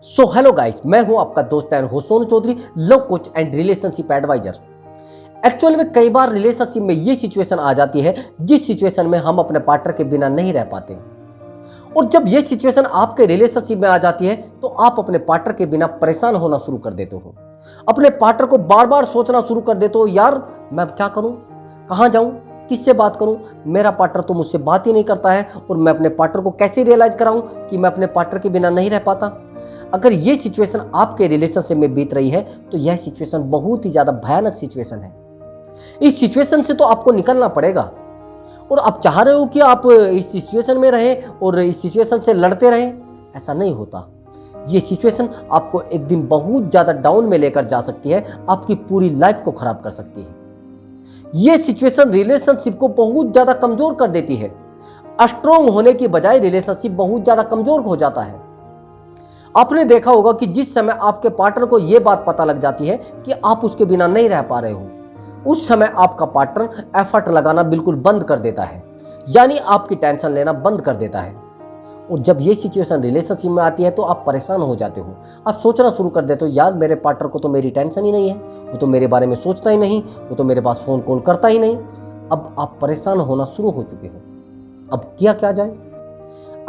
So hello guys, मैं हूं आपका दोस्त and host Sonu Chaudhary, love coach and relationship advisor. Actual में कई बार रिलेशनशिप में ये सिचुएशन आ जाती है जिस सिचुएशन में हम अपने पार्टनर के बिना नहीं रह पाते। और जब ये सिचुएशन आपके रिलेशनशिप में आ जाती है तो आप अपने पार्टनर के बिना परेशान होना शुरू कर देते हो। अपने पार्टनर को बार बार सोचना शुरू कर देते हो, यार मैं क्या करूं, कहां जाऊं, किससे बात करूं, मेरा पार्टनर तो मुझसे बात ही नहीं करता है और मैं अपने पार्टनर को कैसे रियलाइज कराऊं कि मैं अपने पार्टनर के बिना नहीं रह पाता। अगर ये सिचुएशन आपके रिलेशनशिप में बीत रही है तो यह सिचुएशन बहुत ही ज्यादा भयानक सिचुएशन है। इस सिचुएशन से तो आपको निकलना पड़ेगा और आप चाह रहे हो कि आप इस सिचुएशन में रहें और इस सिचुएशन से लड़ते रहें। ऐसा नहीं होता। ये सिचुएशन आपको एक दिन बहुत ज्यादा डाउन में लेकर जा सकती है, आपकी पूरी लाइफ को खराब कर सकती है। ये सिचुएशन रिलेशनशिप को बहुत ज्यादा कमजोर कर देती है। स्ट्रोंग होने की बजाय रिलेशनशिप बहुत ज्यादा कमजोर हो जाता है। आपने देखा होगा कि जिस समय आपके पार्टनर को यह बात पता लग जाती है कि आप उसके बिना नहीं रह पा रहे हो, उस समय आपका पार्टनर एफर्ट लगाना बिल्कुल बंद कर देता है, यानी आपकी टेंशन लेना बंद कर देता है। और जब ये सिचुएशन रिलेशनशिप में आती है तो आप परेशान हो जाते हो। आप सोचना शुरू कर देते हो, यार मेरे पार्टनर को तो मेरी टेंशन ही नहीं है, वो तो मेरे बारे में सोचता ही नहीं, वो तो मेरे पास फोन कॉल करता ही नहीं। अब आप परेशान होना शुरू हो चुके हो। अब किया क्या जाए?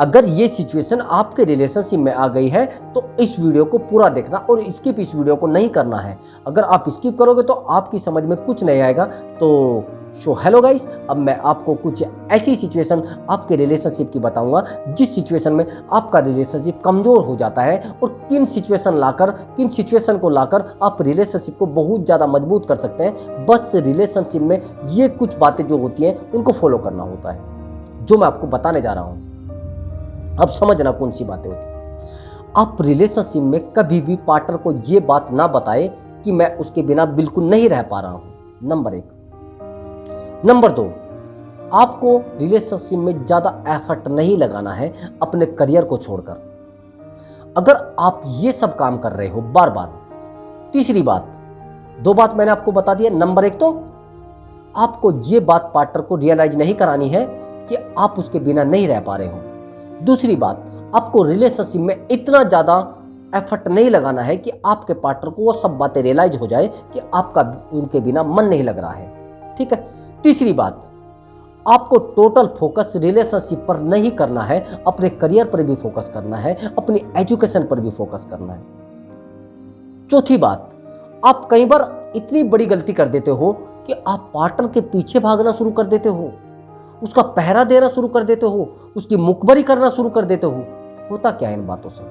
अगर ये सिचुएशन आपके रिलेशनशिप में आ गई है तो इस वीडियो को पूरा देखना और स्किप इस वीडियो को नहीं करना है। अगर आप स्किप करोगे तो आपकी समझ में कुछ नहीं आएगा। तो हेलो गाइस, अब मैं आपको कुछ ऐसी सिचुएशन आपके रिलेशनशिप की बताऊंगा जिस सिचुएशन में आपका रिलेशनशिप कमजोर हो जाता है और किन सिचुएशन को लाकर आप रिलेशनशिप को बहुत ज़्यादा मजबूत कर सकते हैं। बस रिलेशनशिप में ये कुछ बातें जो होती हैं उनको फॉलो करना होता है, जो मैं आपको बताने जा रहा हूँ। अब समझना कौन सी बातें होती हैं। आप रिलेशनशिप में कभी भी पार्टनर को ये बात ना बताएं कि मैं उसके बिना बिल्कुल नहीं रह पा रहा हूं, नंबर 1। नंबर 2, आपको रिलेशनशिप में ज्यादा एफर्ट नहीं लगाना है अपने करियर को छोड़कर। अगर आप ये सब काम कर रहे हो बार बार। तीसरी बात, 2 बात मैंने आपको बता दी है। नंबर 1 तो आपको ये बात पार्टनर को रियलाइज नहीं करानी है कि आप उसके बिना नहीं रह पा रहे हो। दूसरी बात, आपको रिलेशनशिप में इतना ज्यादा एफर्ट नहीं लगाना है कि आपके पार्टनर को वो सब बातें रियलाइज हो जाए कि आपका उनके बिना मन नहीं लग रहा है। ठीक है। तीसरी बात, आपको टोटल फोकस रिलेशनशिप पर नहीं करना है, अपने करियर पर भी फोकस करना है, अपनी एजुकेशन पर भी फोकस करना है। चौथी बात, आप कई बार इतनी बड़ी गलती कर देते हो कि आप पार्टनर के पीछे भागना शुरू कर देते हो, उसका पहरा देना शुरू कर देते हो, उसकी मुखबरी करना शुरू कर देते हो। होता क्या है इन बातों से?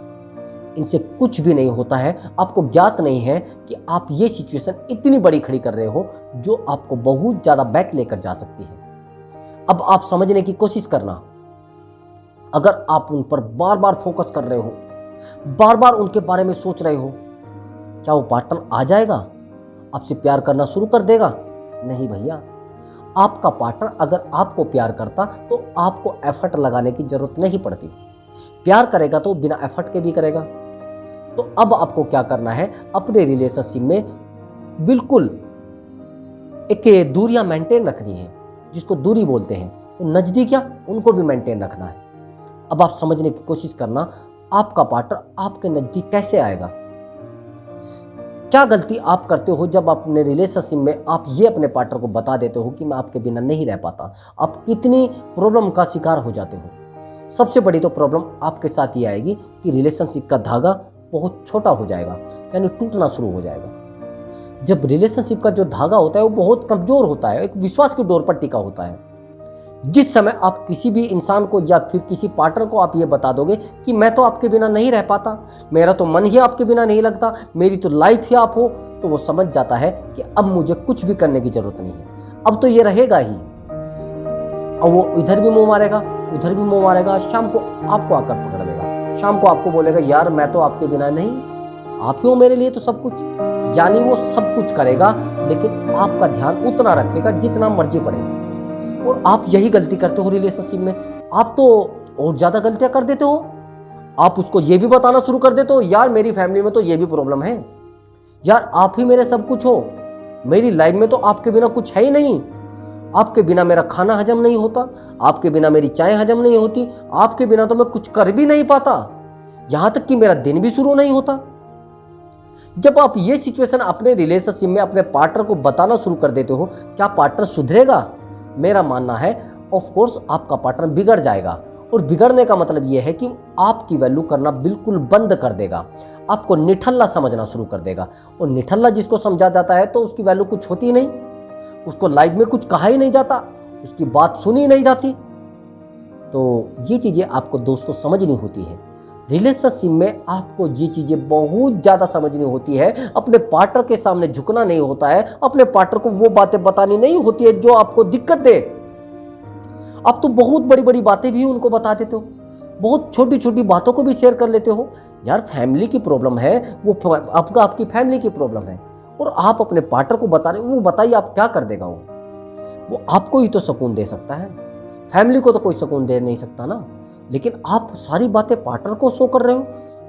इनसे कुछ भी नहीं होता है। आपको ज्ञात नहीं है कि आप ये सिचुएशन इतनी बड़ी खड़ी कर रहे हो जो आपको बहुत ज्यादा बैक लेकर जा सकती है। अब आप समझने की कोशिश करना। अगर आप उन पर बार बार फोकस कर रहे हो, बार बार उनके बारे में सोच रहे हो, क्या वो पार्टनर आ जाएगा, आपसे प्यार करना शुरू कर देगा? नहीं भैया। आपका पार्टनर अगर आपको प्यार करता तो आपको एफर्ट लगाने की जरूरत नहीं पड़ती। प्यार करेगा तो बिना एफर्ट के भी करेगा। तो अब आपको क्या करना है, अपने रिलेशनशिप में बिल्कुल एक दूरियां मेंटेन रखनी है, जिसको दूरी बोलते हैं। तो नजदीकियां उनको भी मेंटेन रखना है। अब आप समझने की कोशिश करना, आपका पार्टनर आपके नजदीक कैसे आएगा? क्या गलती आप करते हो जब अपने रिलेशनशिप में आप ये अपने पार्टनर को बता देते हो कि मैं आपके बिना नहीं रह पाता? आप कितनी प्रॉब्लम का शिकार हो जाते हो। सबसे बड़ी तो प्रॉब्लम आपके साथ ये आएगी कि रिलेशनशिप का धागा बहुत छोटा हो जाएगा, यानी टूटना शुरू हो जाएगा। जब रिलेशनशिप का जो धागा होता है वो बहुत कमजोर होता है, एक विश्वास की डोर पर टिका होता है। जिस समय आप किसी भी इंसान को या फिर किसी पार्टनर को आप ये बता दोगे कि मैं तो आपके बिना नहीं रह पाता, मेरा तो मन ही आपके बिना नहीं लगता, मेरी तो लाइफ ही आप हो, तो वो समझ जाता है कि अब मुझे कुछ भी करने की जरूरत नहीं है, अब तो ये रहेगा ही। अब वो इधर भी मुंह मारेगा, उधर भी मुंह मारेगा, शाम को आपको आकर पकड़ लेगा, शाम को आपको बोलेगा यार मैं तो आपके बिना नहीं, आप ही हो मेरे लिए तो सब कुछ। यानी वो सब कुछ करेगा लेकिन आपका ध्यान उतना रखेगा जितना मर्जी पड़े। और आप यही गलती करते हो रिलेशनशिप में। आप तो और ज्यादा गलतियां कर देते हो। आप उसको ये भी बताना शुरू कर देते हो, यार मेरी फैमिली में तो ये भी प्रॉब्लम है, यार आप ही मेरे सब कुछ हो, मेरी लाइफ में तो आपके बिना कुछ है ही नहीं, आपके बिना मेरा खाना हजम नहीं होता, आपके बिना मेरी चाय हजम नहीं होती, आपके बिना तो मैं कुछ कर भी नहीं पाता। यहां तक कि मेरा दिन भी शुरू नहीं होता। जब आप ये सिचुएशन अपने रिलेशनशिप में अपने पार्टनर को बताना शुरू कर देते हो, क्या पार्टनर सुधरेगा? मेरा मानना है ऑफ कोर्स आपका पार्टनर बिगड़ जाएगा, और बिगड़ने का मतलब यह है कि आपकी वैल्यू करना बिल्कुल बंद कर देगा, आपको निठल्ला समझना शुरू कर देगा। और निठल्ला जिसको समझा जाता है तो उसकी वैल्यू कुछ होती ही नहीं, उसको लाइफ में कुछ कहा ही नहीं जाता, उसकी बात सुनी नहीं जाती। तो ये चीजें आपको दोस्तों समझनी होती है। रिलेशनशिप में आपको ये चीजें बहुत ज्यादा समझनी होती है। अपने पार्टनर के सामने झुकना नहीं होता है, अपने पार्टनर को वो बातें बतानी नहीं होती है जो आपको दिक्कत दे। आप तो बहुत बड़ी बड़ी बातें भी उनको बता देते हो, बहुत छोटी छोटी बातों को भी शेयर कर लेते हो। यार फैमिली की प्रॉब्लम है, वो आपकी फैमिली की प्रॉब्लम है, और आप अपने पार्टनर को बता रहे हो। वो बताइए आप क्या कर देगा? वो आपको ही तो सुकून दे सकता है, फैमिली को तो कोई सुकून दे नहीं सकता ना। लेकिन आप सारी बातें पार्टनर को शो कर रहे हो।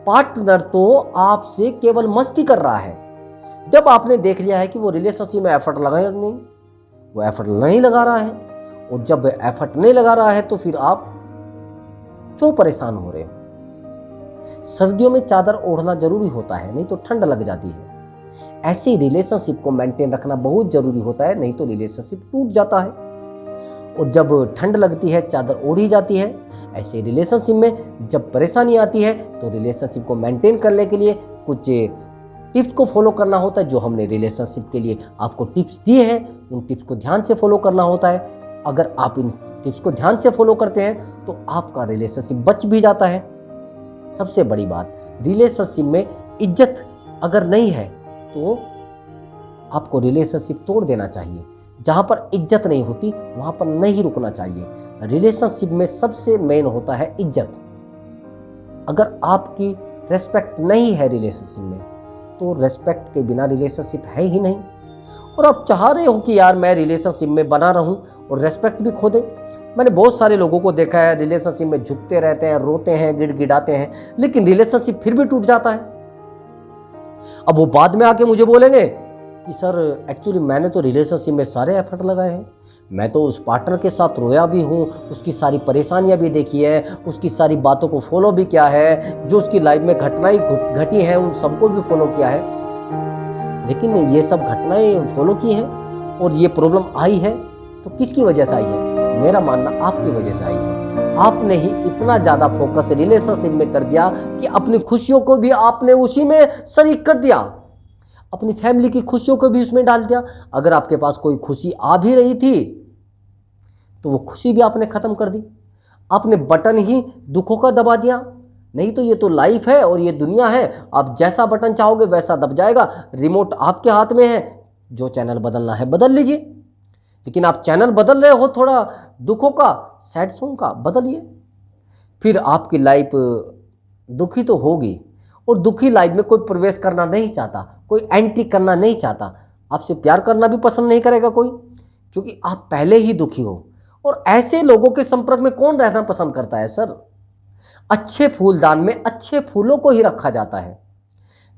पार्टनर तो आपसे केवल मस्ती कर रहा है। जब आपने देख लिया है कि वो रिलेशनशिप में एफर्ट लगाए नहीं, वो एफर्ट नहीं लगा रहा है, और जब एफर्ट नहीं लगा रहा है तो फिर आप क्यों परेशान हो रहे हो? सर्दियों में चादर ओढ़ना जरूरी होता है, नहीं तो ठंड लग जाती है। ऐसे ही रिलेशनशिप को मेंटेन रखना बहुत जरूरी होता है, नहीं तो रिलेशनशिप टूट जाता है। और जब ठंड लगती है चादर ओढ़ी जाती है। ऐसे रिलेशनशिप में जब परेशानी आती है तो रिलेशनशिप को मेंटेन करने के लिए कुछ टिप्स को फॉलो करना होता है, जो हमने रिलेशनशिप के लिए आपको टिप्स दिए हैं। उन टिप्स को ध्यान से फॉलो करना होता है। अगर आप इन टिप्स को ध्यान से फॉलो करते हैं तो आपका रिलेशनशिप बच भी जाता है। सबसे बड़ी बात, रिलेशनशिप में इज्जत अगर नहीं है तो आपको रिलेशनशिप तोड़ देना चाहिए। जहां पर इज्जत नहीं होती वहां पर नहीं रुकना चाहिए। रिलेशनशिप में सबसे मेन होता है इज्जत। अगर आपकी रेस्पेक्ट नहीं है रिलेशनशिप में, तो रेस्पेक्ट के बिना रिलेशनशिप है ही नहीं। और आप चाह रहे हो कि यार मैं रिलेशनशिप में बना रहूं और रेस्पेक्ट भी खो दे। मैंने बहुत सारे लोगों को देखा है, रिलेशनशिप में झुकते रहते हैं, रोते हैं, गिड़गिड़ाते हैं, लेकिन रिलेशनशिप फिर भी टूट जाता है। अब वो बाद में आके मुझे बोलेंगे कि सर एक्चुअली मैंने तो रिलेशनशिप में सारे एफर्ट लगाए हैं, मैं तो उस पार्टनर के साथ रोया भी हूँ, उसकी सारी परेशानियाँ भी देखी है, उसकी सारी बातों को फॉलो भी किया है, जो उसकी लाइफ में घटनाएं घटी हैं उन सबको भी फॉलो किया है। लेकिन ये सब घटनाएं फॉलो की हैं और ये प्रॉब्लम आई है तो किसकी वजह से आई है? मेरा मानना आपकी वजह से आई है। आपने ही इतना ज़्यादा फोकस रिलेशनशिप में कर दिया कि अपनी खुशियों को भी आपने उसी में शरीक कर दिया, अपनी फैमिली की खुशियों को भी उसमें डाल दिया। अगर आपके पास कोई खुशी आ भी रही थी तो वो खुशी भी आपने ख़त्म कर दी। आपने बटन ही दुखों का दबा दिया। नहीं तो ये तो लाइफ है और ये दुनिया है, आप जैसा बटन चाहोगे वैसा दब जाएगा। रिमोट आपके हाथ में है, जो चैनल बदलना है बदल लीजिए। लेकिन आप चैनल बदल रहे हो थोड़ा दुखों का, सैड सॉन्ग का, बदलिए, फिर आपकी लाइफ दुखी तो होगी। और दुखी लाइफ में कोई प्रवेश करना नहीं चाहता, कोई एंट्री करना नहीं चाहता, आपसे प्यार करना भी पसंद नहीं करेगा कोई, क्योंकि आप पहले ही दुखी हो। और ऐसे लोगों के संपर्क में कौन रहना पसंद करता है सर? अच्छे फूलदान में अच्छे फूलों को ही रखा जाता है।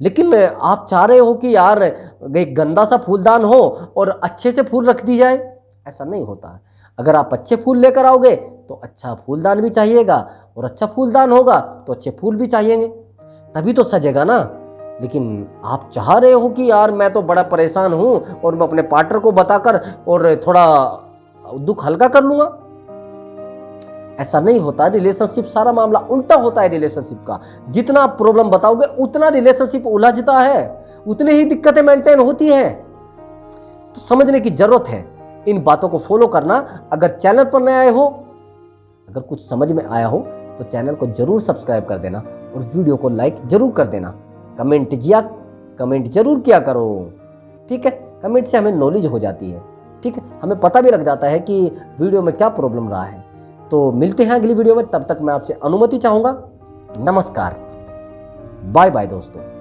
लेकिन आप चाह रहे हो कि यार एक गंदा सा फूलदान हो और अच्छे से फूल रख दी जाए, ऐसा नहीं होता। अगर आप अच्छे फूल लेकर आओगे तो अच्छा फूलदान भी चाहिएगा, और अच्छा फूलदान होगा तो अच्छे फूल भी चाहिएंगे, तभी तो सजेगा ना। लेकिन आप चाह रहे हो कि यार मैं तो बड़ा परेशान हूं और मैं अपने पार्टनर को बताकर और थोड़ा दुख हल्का कर लूंगा, ऐसा नहीं होता। रिलेशनशिप सारा मामला उल्टा होता है। रिलेशनशिप का जितना आप प्रॉब्लम बताओगे उतना रिलेशनशिप उलझता है, उतनी ही दिक्कतें मेंटेन होती हैं। तो समझने की जरूरत है, इन बातों को फॉलो करना। अगर चैनल पर नए आए हो, अगर कुछ समझ में आया हो तो चैनल को जरूर सब्सक्राइब कर देना और वीडियो को लाइक जरूर कर देना। कमेंट जरूर किया करो, ठीक है? कमेंट से हमें नॉलेज हो जाती है, ठीक है? हमें पता भी लग जाता है कि वीडियो में क्या प्रॉब्लम रहा है। तो मिलते हैं अगली वीडियो में, तब तक मैं आपसे अनुमति चाहूंगा। नमस्कार, बाय बाय दोस्तों।